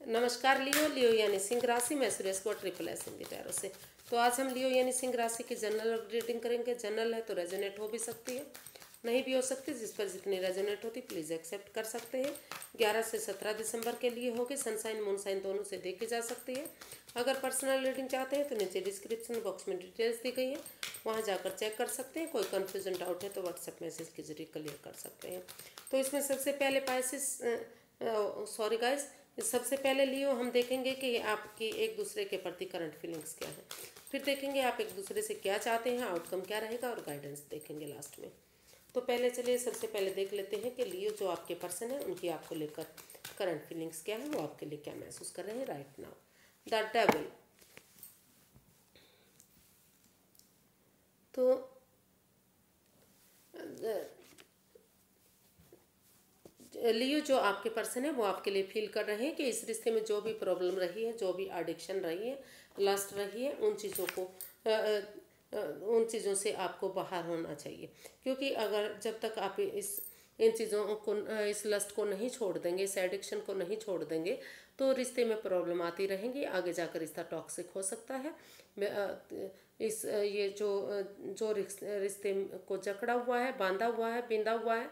नमस्कार लियो लियो यानी सिंह राशि में सुरेश को ट्रिपल एस हिंदी टैरो से। तो आज हम लियो यानी सिंह राशि की जनरल रीडिंग करेंगे। जनरल है तो रेजोनेट हो भी सकती है, नहीं भी हो सकती। जिस पर जितनी रेजोनेट होती प्लीज़ एक्सेप्ट कर सकते हैं। 11 से 17 दिसंबर के लिए होगी। सनसाइन मूनसाइन दोनों से देखी जा सकती है। अगर पर्सनल रीडिंग चाहते हैं तो नीचे डिस्क्रिप्शन बॉक्स में डिटेल्स दी गई है, वहाँ जाकर चेक कर सकते हैं। कोई कन्फ्यूजन डाउट है तो व्हाट्सएप मैसेज के जरिए क्लियर कर सकते हैं। तो इसमें सबसे पहले सॉरी गाइस, सबसे पहले लियो हम देखेंगे कि आपकी एक दूसरे के प्रति करंट फीलिंग्स क्या है। फिर देखेंगे आप एक दूसरे से क्या चाहते हैं, आउटकम क्या रहेगा, और गाइडेंस देखेंगे लास्ट में। तो पहले चलिए सबसे पहले देख लेते हैं कि लियो जो आपके पर्सन है उनकी आपको लेकर करंट फीलिंग्स क्या है, वो आपके लिए क्या महसूस कर रहे हैं राइट नाउ। The devil. तो लियो जो आपके पर्सन है वो आपके लिए फील कर रहे हैं कि इस रिश्ते में जो भी प्रॉब्लम रही है, जो भी एडिक्शन रही है, लस्ट रही है, उन चीज़ों से आपको बाहर होना चाहिए। क्योंकि अगर जब तक आप इन चीज़ों को, इस लस्ट को नहीं छोड़ देंगे, इस एडिक्शन को नहीं छोड़ देंगे, तो रिश्ते में प्रॉब्लम आती रहेंगी। आगे जाकर रिश्ता टॉक्सिक हो सकता है। ये जो रिश्ते को जकड़ा हुआ है, बांधा हुआ है, बिंधा हुआ है,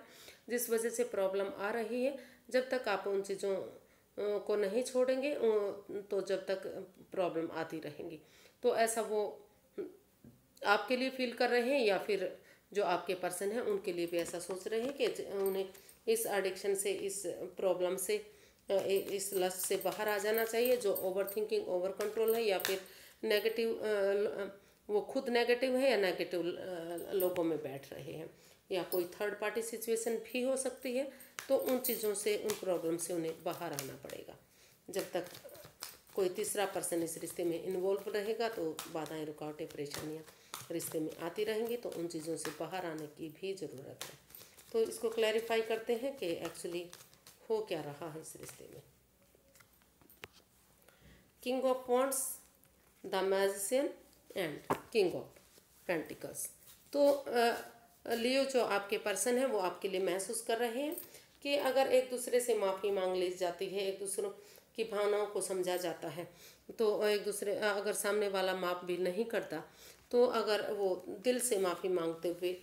जिस वजह से प्रॉब्लम आ रही है, जब तक आप उन चीज़ों को नहीं छोड़ेंगे तो जब तक प्रॉब्लम आती रहेंगी। तो ऐसा वो आपके लिए फील कर रहे हैं, या फिर जो आपके पर्सन हैं उनके लिए भी ऐसा सोच रहे हैं कि उन्हें इस एडिक्शन से, इस प्रॉब्लम से, इस लस्ट से बाहर आ जाना चाहिए। जो ओवर थिंकिंग, ओवर कंट्रोल है, या फिर नेगेटिव, वो खुद नेगेटिव है या नेगेटिव लोगों में बैठ रहे हैं, या कोई थर्ड पार्टी सिचुएशन भी हो सकती है। तो उन चीज़ों से, उन प्रॉब्लम से उन्हें बाहर आना पड़ेगा। जब तक कोई तीसरा पर्सन इस रिश्ते में इन्वॉल्व रहेगा तो बाधाएं, रुकावटें, परेशानियां रिश्ते में आती रहेंगी। तो उन चीज़ों से बाहर आने की भी ज़रूरत है। तो इसको क्लैरिफाई करते हैं कि एक्चुअली हो क्या रहा है इस रिश्ते में। King of wands, the magician and king of pentacles. तो लियो जो आपके पर्सन है वो आपके लिए महसूस कर रहे हैं कि अगर एक दूसरे से माफ़ी मांग ली जाती है, एक दूसरों की भावनाओं को समझा जाता है, तो एक दूसरे, अगर सामने वाला माफ़ भी नहीं करता, तो अगर वो दिल से माफ़ी मांगते हुए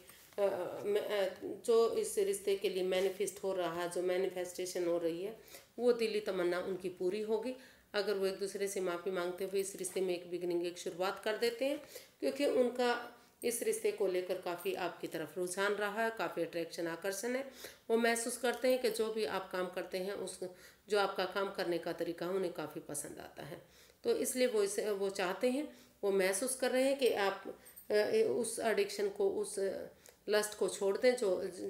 जो इस रिश्ते के लिए मैनिफेस्ट हो रहा है, जो मैनिफेस्टेशन हो रही है, वो दिली तमन्ना उनकी पूरी होगी। अगर वो एक दूसरे से माफ़ी मांगते हुए इस रिश्ते में एक बिगिनिंग, एक शुरुआत कर देते हैं, क्योंकि उनका इस रिश्ते को लेकर काफ़ी आपकी तरफ रुझान रहा है, काफ़ी अट्रैक्शन, आकर्षण है। वो महसूस करते हैं कि जो भी आप काम करते हैं, जो आपका काम करने का तरीका उन्हें काफ़ी पसंद आता है। तो इसलिए वो चाहते हैं, वो महसूस कर रहे हैं कि आप उस एडिक्शन को, उस लस्ट को छोड़ दें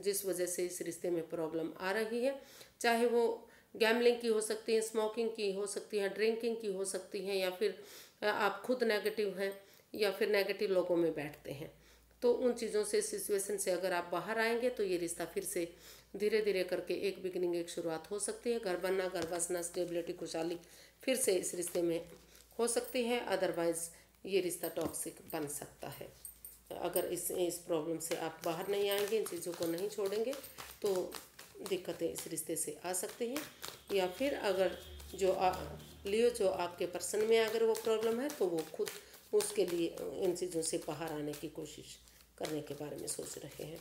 जिस वजह से इस रिश्ते में प्रॉब्लम आ रही है। चाहे वो गैम्बलिंग की हो सकती है, स्मोकिंग की हो सकती है, ड्रिंकिंग की हो सकती है, या फिर आप खुद नेगेटिव हैं, या फिर नेगेटिव लोगों में बैठते हैं। तो उन चीज़ों से, सिचुएशन से अगर आप बाहर आएंगे तो ये रिश्ता फिर से धीरे धीरे करके एक बिगिनिंग, एक शुरुआत हो सकती है। घर बनना, घर बसना, स्टेबिलिटी, खुशहाली फिर से इस रिश्ते में हो सकती है। अदरवाइज़ ये रिश्ता टॉक्सिक बन सकता है। अगर इस प्रॉब्लम से आप बाहर नहीं आएंगे, इन चीज़ों को नहीं छोड़ेंगे, तो दिक्कतें इस रिश्ते से आ सकती हैं। या फिर अगर लियो जो आपके पर्सन में अगर वो प्रॉब्लम है, तो वो खुद उसके लिए इन चीज़ों से बाहर आने की कोशिश करने के बारे में सोच रहे हैं।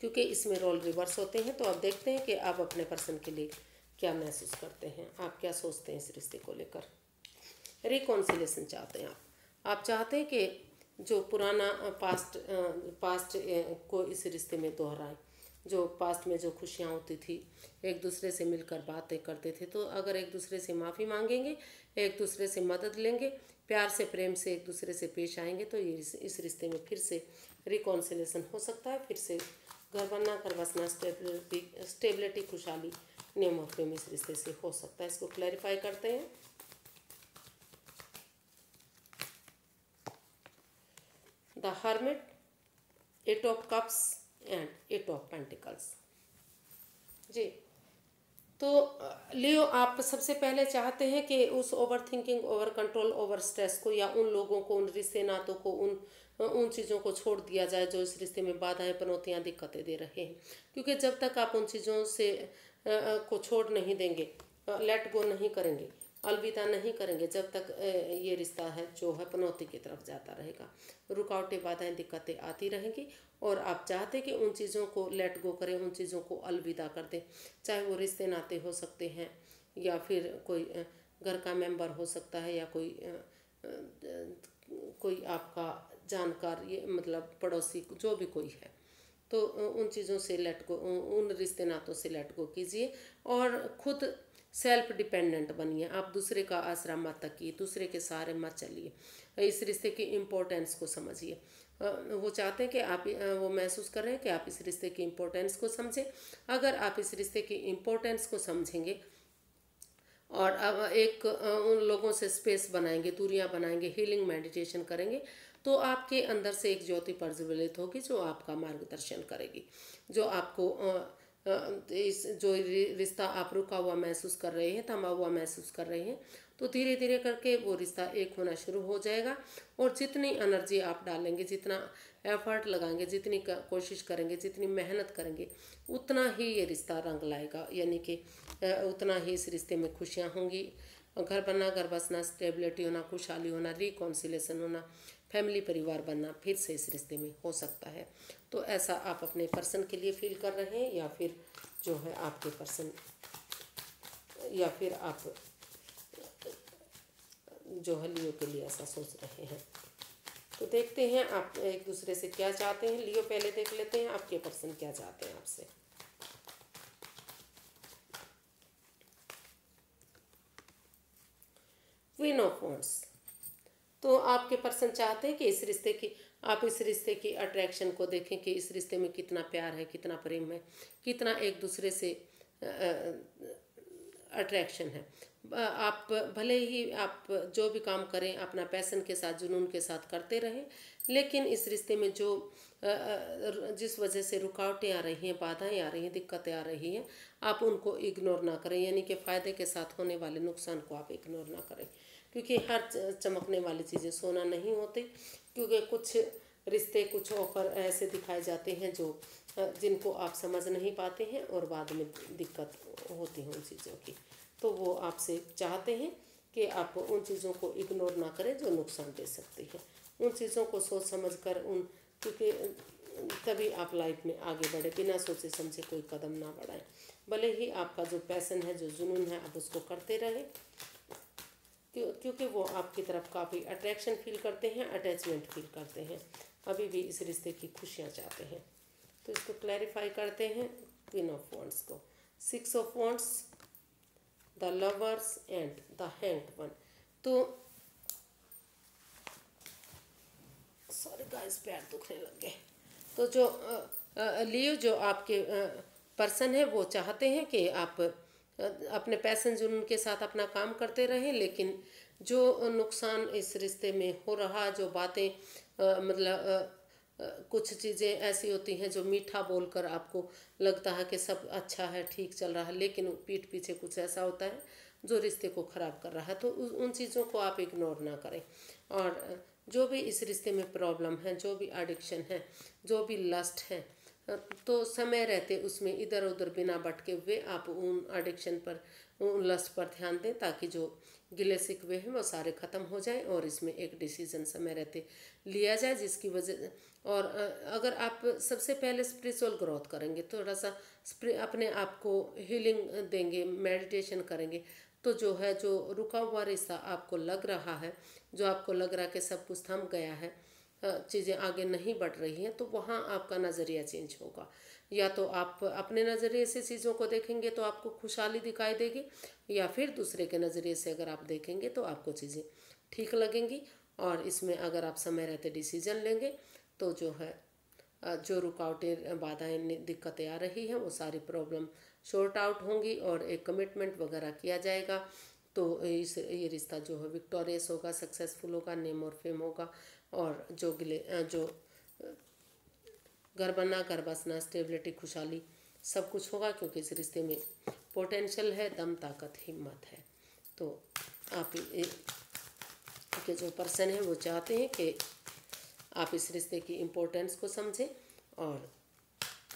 क्योंकि इसमें रोल रिवर्स होते हैं। तो आप देखते हैं कि आप अपने पर्सन के लिए क्या महसूस करते हैं, आप क्या सोचते हैं इस रिश्ते को लेकर। रिकॉन्सिलेशन चाहते हैं आप चाहते हैं कि जो पुराना पास्ट को इस रिश्ते में दोहराएं। जो पास्ट में जो खुशियाँ होती थी, एक दूसरे से मिलकर बातें करते थे, तो अगर एक दूसरे से माफ़ी मांगेंगे, एक दूसरे से मदद लेंगे, प्यार से, प्रेम से एक दूसरे से पेश आएंगे, तो ये इस रिश्ते में फिर से रिकॉन्सिलेशन हो सकता है। फिर से घर बनना, घर बसना, स्टेबिलिटी, खुशहाली, नेम ऑफ फेम इस रिश्ते से हो सकता है। इसको क्लैरिफाई करते हैं। The hermit, eight of cups and eight of pentacles. जी, तो लियो आप सबसे पहले चाहते हैं कि उस over thinking, over control, over stress को, या उन लोगों को, उन रिश्ते नातों को, उन चीज़ों को छोड़ दिया जाए जो इस रिश्ते में बाधाएं, पनौतियां, दिक्कतें दे रहे हैं। क्योंकि जब तक आप उन चीज़ों से को छोड़ नहीं देंगे, लेट गो नहीं करेंगे, अलविदा नहीं करेंगे जब तक ये रिश्ता है जो है पनौती की तरफ जाता रहेगा। रुकावटें, बाधाएं, दिक्कतें आती रहेंगी और आप चाहते कि उन चीज़ों को लेट गो करें, उन चीज़ों को अलविदा कर दें, चाहे वो रिश्ते नाते हो सकते हैं या फिर कोई घर का मेंबर हो सकता है या कोई आपका जानकार, ये मतलब पड़ोसी, जो भी कोई है, तो उन चीज़ों से लेट गो, उन रिश्ते नातों से लेट गो कीजिए और खुद सेल्फ डिपेंडेंट बनिए। आप दूसरे का आसरा मत तकिए, दूसरे के सहारे मत चलिए, इस रिश्ते की इम्पोर्टेंस को समझिए। वो चाहते हैं कि आप, वो महसूस कर रहे हैं कि आप इस रिश्ते की इम्पोर्टेंस को समझें। अगर आप इस रिश्ते की इम्पोर्टेंस को समझेंगे और अब उन लोगों से स्पेस बनाएंगे, दूरियां बनाएंगे, हीलिंग मेडिटेशन करेंगे, तो आपके अंदर से एक ज्योति प्रज्वलित होगी जो आपका मार्गदर्शन करेगी, जो आपको इस जो रिश्ता आप रुका हुआ महसूस कर रहे हैं, थमा हुआ महसूस कर रहे हैं, तो धीरे धीरे करके वो रिश्ता एक होना शुरू हो जाएगा। और जितनी एनर्जी आप डालेंगे, जितना एफर्ट लगाएंगे, जितनी कोशिश करेंगे, जितनी मेहनत करेंगे, उतना ही ये रिश्ता रंग लाएगा, यानी कि उतना ही इस रिश्ते में खुशियाँ होंगी। घर बनना, घर बसना, स्टेबिलिटी होना, खुशहाली होना, रिकॉन्सिलेशन होना, फैमिली, परिवार बनना फिर से इस रिश्ते में हो सकता है। तो ऐसा आप अपने पर्सन के लिए फील कर रहे हैं या फिर जो है आपके पर्सन, या फिर आप जो है लियो के लिए ऐसा सोच रहे हैं। तो देखते हैं आप एक दूसरे से क्या चाहते हैं। लियो पहले देख लेते हैं आपके पर्सन क्या चाहते हैं आपसे। Queen of wands. तो आपके पर्सन चाहते हैं कि इस रिश्ते की, आप इस रिश्ते की अट्रैक्शन को देखें कि इस रिश्ते में कितना प्यार है, कितना प्रेम है, कितना एक दूसरे से अट्रैक्शन है। आप भले ही आप जो भी काम करें अपना पैशन के साथ, जुनून के साथ करते रहें, लेकिन इस रिश्ते में जो जिस वजह से रुकावटें आ रही हैं, बाधाएं आ रही हैं, दिक्कतें आ रही हैं, आप उनको इग्नोर ना करें, यानी कि फ़ायदे के साथ होने वाले नुकसान को आप इग्नोर ना करें। क्योंकि हर चमकने वाली चीज़ें सोना नहीं होती, क्योंकि कुछ रिश्ते, कुछ ऑफर ऐसे दिखाए जाते हैं जो जिनको आप समझ नहीं पाते हैं और बाद में दिक्कत होती है उन चीज़ों की। तो वो आपसे चाहते हैं कि आप उन चीज़ों को इग्नोर ना करें जो नुकसान दे सकती है। उन चीज़ों को सोच समझ कर क्योंकि तभी आप लाइफ में आगे बढ़े, बिना सोचे समझे कोई कदम ना बढ़ाएं। भले ही आपका जो पैशन है, जो जुनून है, आप उसको करते रहें, क्योंकि वो आपकी तरफ काफ़ी अट्रैक्शन फील करते हैं, अटैचमेंट फील करते हैं, अभी भी इस रिश्ते की खुशियाँ चाहते हैं। तो इसको क्लैरिफाई करते हैं क्वीन ऑफ वांड्स को। 6 of wands, the lovers and the hanged one. तो सॉरी गाइस, पैर दुखने लग गए। तो जो लियो, जो आपके पर्सन है, वो चाहते हैं कि आप अपने पैशन जुनून के साथ अपना काम करते रहें, लेकिन जो नुकसान इस रिश्ते में हो रहा, जो बातें मतलब कुछ चीज़ें ऐसी होती हैं जो मीठा बोलकर आपको लगता है कि सब अच्छा है, ठीक चल रहा है, लेकिन पीठ पीछे कुछ ऐसा होता है जो रिश्ते को ख़राब कर रहा है। तो उन चीज़ों को आप इग्नोर ना करें। और जो भी इस रिश्ते में प्रॉब्लम है, जो भी एडिक्शन है, जो भी लस्ट है, तो समय रहते उसमें इधर उधर बिना भटके हुए आप उन एडिक्शन पर, उन लस्ट पर ध्यान दें, ताकि जो गिले शिकवे हैं वो सारे ख़त्म हो जाएं और इसमें एक डिसीजन समय रहते लिया जाए, जिसकी वजह। और अगर आप सबसे पहले स्पिरिचुअल ग्रोथ करेंगे, थोड़ा सा अपने आप को हीलिंग देंगे, मेडिटेशन करेंगे, तो जो है, जो रुका हुआ रिश्ता आपको लग रहा है, जो आपको लग रहा है कि सब कुछ थम गया है, चीज़ें आगे नहीं बढ़ रही हैं, तो वहाँ आपका नज़रिया चेंज होगा। या तो आप अपने नज़रिए से चीज़ों को देखेंगे तो आपको खुशहाली दिखाई देगी, या फिर दूसरे के नज़रिए से अगर आप देखेंगे तो आपको चीज़ें ठीक लगेंगी। और इसमें अगर आप समय रहते डिसीजन लेंगे तो जो है, जो रुकावटें, बाधाएं, दिक्कतें आ रही हैं, वो सारी प्रॉब्लम शॉर्ट आउट होंगी और एक कमिटमेंट वगैरह किया जाएगा। तो ये रिश्ता जो है विक्टोरियस होगा, सक्सेसफुल होगा, नेम और फेम होगा। और जो घर बनना, घर बसना, स्टेबिलिटी, खुशहाली, सब कुछ होगा, क्योंकि इस रिश्ते में पोटेंशियल है, दम, ताकत, हिम्मत है। तो आप के जो पर्सन है वो चाहते हैं कि आप इस रिश्ते की इम्पोर्टेंस को समझें और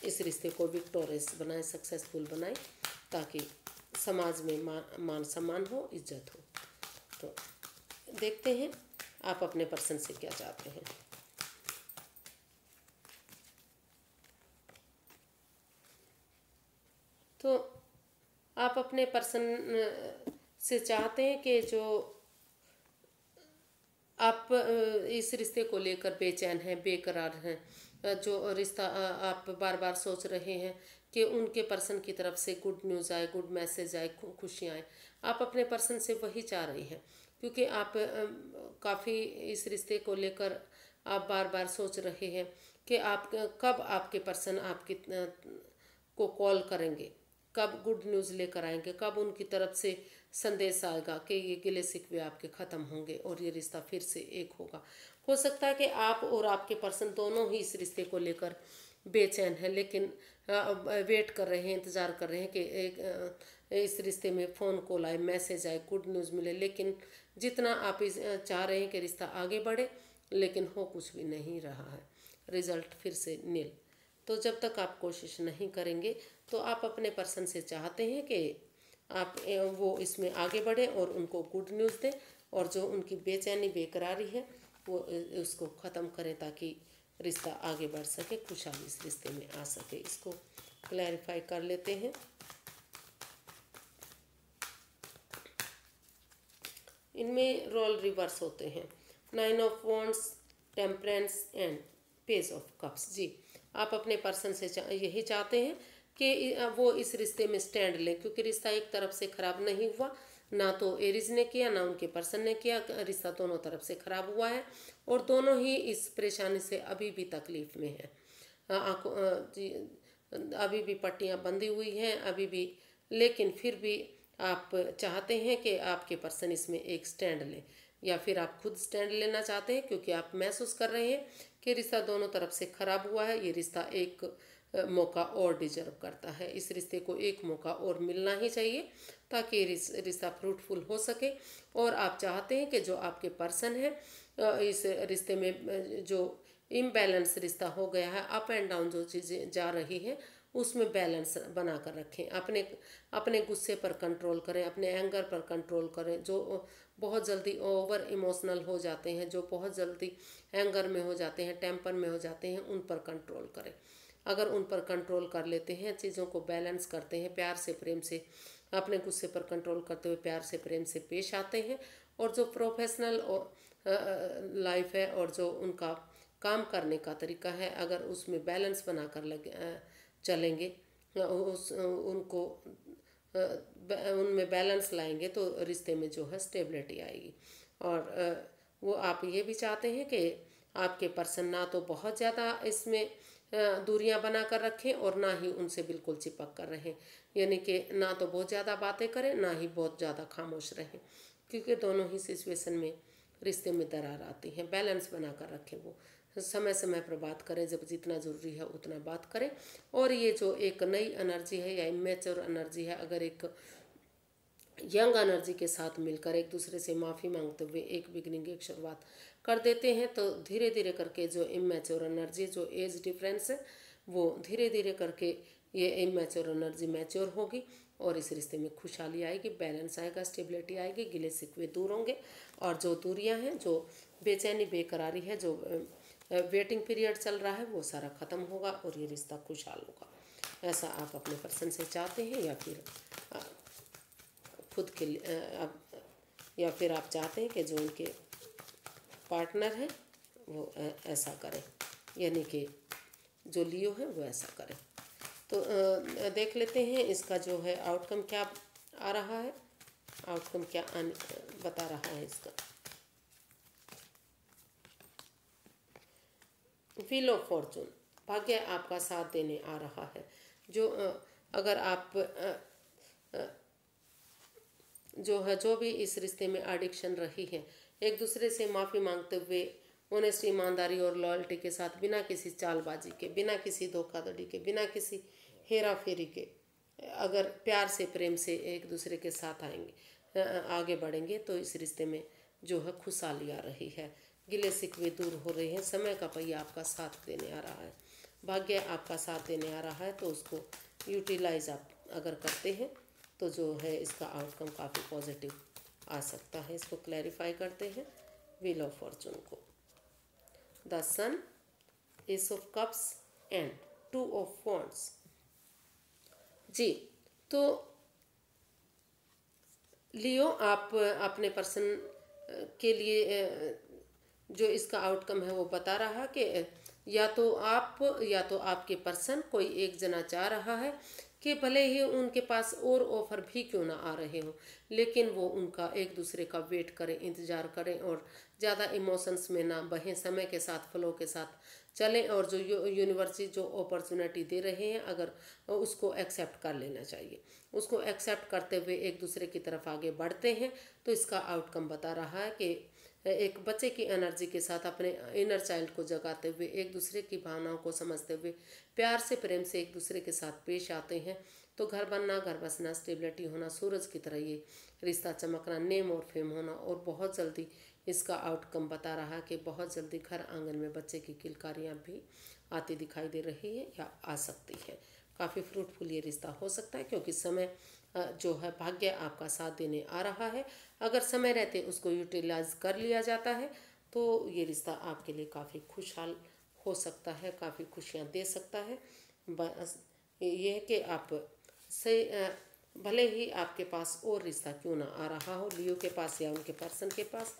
इस रिश्ते को विक्टोरियस बनाएं, सक्सेसफुल बनाएं, ताकि समाज में मान सम्मान हो, इज्जत हो। तो देखते हैं आप अपने पर्सन से क्या चाहते हैं। तो आप अपने पर्सन से चाहते हैं कि जो आप इस रिश्ते को लेकर बेचैन हैं, बेकरार हैं, जो रिश्ता आप बार बार सोच रहे हैं कि उनके पर्सन की तरफ से गुड न्यूज़ आए, गुड मैसेज आए, खुशियाँ आए। आप अपने पर्सन से वही चाह रही हैं, क्योंकि आप काफ़ी इस रिश्ते को लेकर आप बार बार सोच रहे हैं कि आप कब आपके पर्सन आपकी को कॉल करेंगे, कब गुड न्यूज़ लेकर आएंगे, कब उनकी तरफ से संदेश आएगा कि ये गिले शिकवे आपके ख़त्म होंगे और ये रिश्ता फिर से एक होगा। हो सकता है कि आप और आपके पर्सन दोनों ही इस रिश्ते को लेकर बेचैन हैं, लेकिन वेट कर रहे हैं, इंतज़ार कर रहे हैं कि इस रिश्ते में फ़ोन कॉल आए, मैसेज आए, गुड न्यूज़ मिले। लेकिन जितना आप चाह रहे हैं कि रिश्ता आगे बढ़े, लेकिन हो कुछ भी नहीं रहा है, रिज़ल्ट फिर से नील। तो जब तक आप कोशिश नहीं करेंगे, तो आप अपने पर्सन से चाहते हैं कि आप वो इसमें आगे बढ़े और उनको गुड न्यूज़ दें, और जो उनकी बेचैनी बेकरारी है वो उसको ख़त्म करें, ताकि रिश्ता आगे बढ़ सके, खुशहाली इस रिश्ते में आ सके। इसको क्लैरिफाई कर लेते हैं। इनमें रोल रिवर्स होते हैं, 9 of wands, temperance and page of cups. जी, आप अपने पर्सन से यही चाहते हैं कि वो इस रिश्ते में स्टैंड लें, क्योंकि रिश्ता एक तरफ से ख़राब नहीं हुआ, ना तो एरिज ने किया ना उनके पर्सन ने किया। रिश्ता दोनों तरफ से ख़राब हुआ है और दोनों ही इस परेशानी से अभी भी तकलीफ़ में है। जी, अभी भी पट्टियाँ बंधी हुई हैं अभी भी, लेकिन फिर भी आप चाहते हैं कि आपके पर्सन इसमें एक स्टैंड लें, या फिर आप खुद स्टैंड लेना चाहते हैं, क्योंकि आप महसूस कर रहे हैं कि रिश्ता दोनों तरफ से ख़राब हुआ है। ये रिश्ता एक मौका और डिजर्व करता है। इस रिश्ते को एक मौका और मिलना ही चाहिए, ताकि रिश्ता फ्रूटफुल हो सके। और आप चाहते हैं कि जो आपके पर्सन है, इस रिश्ते में जो इम्बैलेंस रिश्ता हो गया है, अप एंड डाउन जो चीज़ें जा रही हैं, उसमें बैलेंस बना कर रखें। अपने गुस्से पर कंट्रोल करें, अपने एंगर पर कंट्रोल करें। जो बहुत जल्दी ओवर इमोशनल हो जाते हैं, जो बहुत जल्दी एंगर में हो जाते हैं, टेम्पर में हो जाते हैं, उन पर कंट्रोल करें। अगर उन पर कंट्रोल कर लेते हैं, चीज़ों को बैलेंस करते हैं, प्यार से प्रेम से अपने गुस्से पर कंट्रोल करते हुए प्यार से प्रेम से पेश आते हैं, और जो प्रोफेशनल लाइफ है और जो उनका काम करने का तरीका है, अगर उसमें बैलेंस बना कर चलेंगे, उनको उनमें बैलेंस लाएंगे, तो रिश्ते में जो है स्टेबिलिटी आएगी। और वो आप ये भी चाहते हैं कि आपके पर्सन ना तो बहुत ज़्यादा इसमें दूरियां बना कर रखें और ना ही उनसे बिल्कुल चिपक कर रहें, यानी कि ना तो बहुत ज़्यादा बातें करें, ना ही बहुत ज़्यादा खामोश रहें, क्योंकि दोनों ही सिचुएशन में रिश्ते में दरार आती है। बैलेंस बना कर रखें, वो समय समय पर बात करें, जब जितना ज़रूरी है उतना बात करें। और ये जो एक नई एनर्जी है या इमेच्योर एनर्जी है, अगर एक यंग एनर्जी के साथ मिलकर एक दूसरे से माफ़ी मांगते हुए एक बिगनिंग, एक शुरुआत कर देते हैं, तो धीरे धीरे करके जो इमेच्योर एनर्जी, जो एज डिफरेंस है, वो धीरे धीरे करके ये इमेच्योर एनर्जी मैच्योर होगी और इस रिश्ते में खुशहाली आएगी, बैलेंस आएगा, स्टेबिलिटी आएगी, गिले शिकवे दूर होंगे, और जो दूरियां हैं, जो बेचैनी बेकरारी है, जो वेटिंग पीरियड चल रहा है, वो सारा ख़त्म होगा और ये रिश्ता खुशहाल होगा। ऐसा आप अपने पर्सन से चाहते हैं, या फिर खुद के या फिर आप चाहते हैं कि जो उनके पार्टनर है वो ऐसा करें, यानी कि जो लियो है वो ऐसा करें। तो देख लेते हैं इसका जो है आउटकम क्या आ रहा है, आउटकम क्या बता रहा है इसका। व्हील ऑफ फॉर्चून, भाग्य आपका साथ देने आ रहा है। जो अगर आप जो भी इस रिश्ते में एडिक्शन रही है, एक दूसरे से माफ़ी मांगते हुए ऑनेस्ट, ईमानदारी और लॉयल्टी के साथ, बिना किसी चालबाजी के, बिना किसी धोखाधड़ी के, बिना किसी हेरा फेरी के, अगर प्यार से प्रेम से एक दूसरे के साथ आएंगे, आगे बढ़ेंगे, तो इस रिश्ते में जो है खुशहाली आ रही है, गिले शिकवे दूर हो रहे हैं, समय का पहिया आपका साथ देने आ रहा है, भाग्य आपका साथ देने आ रहा है। तो उसको यूटिलाइज आप अगर करते हैं तो जो है इसका आउटकम काफ़ी पॉजिटिव आ सकता है। इसको क्लैरिफाई करते हैं व्हील ऑफ फॉर्चून को। The sun, ace of cups and 2 of wands. जी, तो लियो, आप अपने पर्सन के लिए जो इसका आउटकम है वो बता रहा कि या तो आप या तो आपके पर्सन कोई एक जना चाह रहा है कि भले ही उनके पास और ऑफर भी क्यों ना आ रहे हों, लेकिन वो उनका एक दूसरे का वेट करें, इंतज़ार करें और ज़्यादा इमोशंस में ना बहें, समय के साथ फ्लो के साथ चलें और जो यूनिवर्सिटी जो अपॉर्चुनिटी दे रहे हैं अगर उसको एक्सेप्ट कर लेना चाहिए। उसको एक्सेप्ट करते हुए एक दूसरे की तरफ आगे बढ़ते हैं तो इसका आउटकम बता रहा है कि एक बच्चे की एनर्जी के साथ अपने इनर चाइल्ड को जगाते हुए, एक दूसरे की भावनाओं को समझते हुए, प्यार से प्रेम से एक दूसरे के साथ पेश आते हैं तो घर बनना, घर बसना, स्टेबिलिटी होना, सूरज की तरह ये रिश्ता चमकना, नेम और फेम होना। और बहुत जल्दी इसका आउटकम बता रहा है कि बहुत जल्दी घर आंगन में बच्चे की किलकारियाँ भी आती दिखाई दे रही है या आ सकती है। काफ़ी फ्रूटफुल ये रिश्ता हो सकता है क्योंकि समय जो है भाग्य आपका साथ देने आ रहा है। अगर समय रहते उसको यूटिलाइज कर लिया जाता है तो ये रिश्ता आपके लिए काफ़ी खुशहाल हो सकता है, काफ़ी खुशियाँ दे सकता है। बस ये है कि आप से भले ही आपके पास और रिश्ता क्यों ना आ रहा हो, लियो के पास या उनके पर्सन के पास,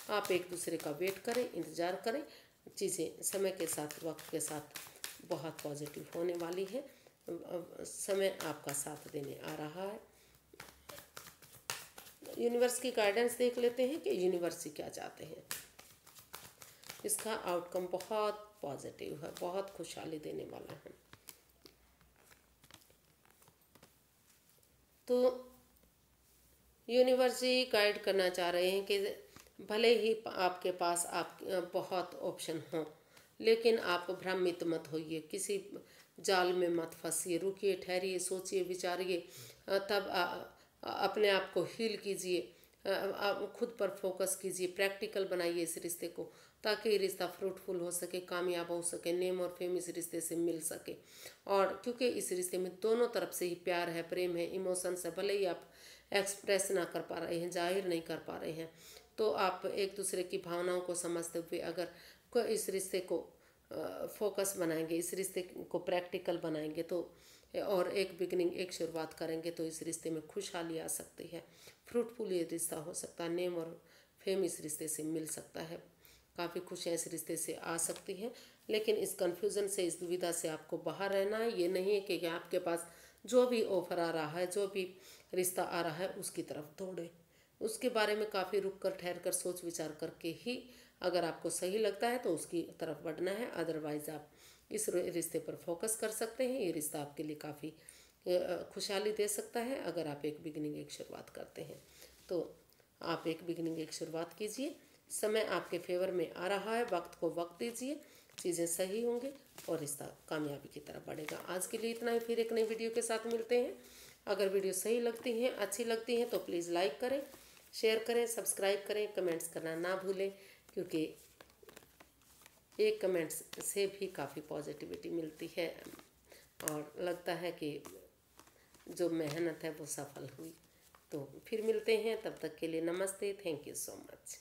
आप एक दूसरे का वेट करें, इंतज़ार करें। चीज़ें समय के साथ, वक्त के साथ बहुत पॉजिटिव होने वाली है। समय आपका साथ देने आ रहा है। यूनिवर्स की गाइडेंस देख लेते हैं कि यूनिवर्स क्या चाहते हैं। इसका आउटकम बहुत पॉजिटिव है, बहुत खुशहाली देने वाला है। तो यूनिवर्स गाइड करना चाह रहे हैं कि भले ही आपके पास आप बहुत ऑप्शन हों, लेकिन आप भ्रमित मत होइए, किसी जाल में मत फंसिए, रुकिए, ठहरिए, सोचिए, विचारिए, तब अपने आप को हील कीजिए, आप खुद पर फोकस कीजिए, प्रैक्टिकल बनाइए इस रिश्ते को ताकि ये रिश्ता फ्रूटफुल हो सके, कामयाब हो सके, नेम और फेम इस रिश्ते से मिल सके। और क्योंकि इस रिश्ते में दोनों तरफ से ही प्यार है, प्रेम है, इमोशंस है, भले ही आप एक्सप्रेस ना कर पा रहे हैं, जाहिर नहीं कर पा रहे हैं, तो आप एक दूसरे की भावनाओं को समझते हुए अगर इस रिश्ते को फोकस बनाएंगे, इस रिश्ते को प्रैक्टिकल बनाएंगे तो और एक बिगनिंग, एक शुरुआत करेंगे तो इस रिश्ते में खुशहाली आ सकती है, फ्रूटफुल ये रिश्ता हो सकता है, नेम और फेम इस रिश्ते से मिल सकता है, काफ़ी खुशियाँ इस रिश्ते से आ सकती हैं। लेकिन इस कन्फ्यूज़न से, इस दुविधा से आपको बाहर रहना है। ये नहीं है कि आपके पास जो भी ऑफर आ रहा है, जो भी रिश्ता आ रहा है उसकी तरफ दौड़े, उसके बारे में काफ़ी रुक कर, ठहर कर, सोच विचार करके ही अगर आपको सही लगता है तो उसकी तरफ बढ़ना है। अदरवाइज़ आप इस रिश्ते पर फोकस कर सकते हैं। ये रिश्ता आपके लिए काफ़ी खुशहाली दे सकता है। अगर आप एक बिगिनिंग, एक शुरुआत करते हैं तो आप एक बिगिनिंग, एक शुरुआत कीजिए। समय आपके फेवर में आ रहा है, वक्त को वक्त दीजिए, चीज़ें सही होंगी और रिश्ता कामयाबी की तरफ बढ़ेगा। आज के लिए इतना ही, फिर एक नई वीडियो के साथ मिलते हैं। अगर वीडियो सही लगती हैं, अच्छी लगती हैं तो प्लीज़ लाइक करें, शेयर करें, सब्सक्राइब करें, कमेंट्स करना ना भूलें क्योंकि एक कमेंट्स से भी काफ़ी पॉजिटिविटी मिलती है और लगता है कि जो मेहनत है वो सफल हुई। तो फिर मिलते हैं, तब तक के लिए नमस्ते, थैंक यू सो मच।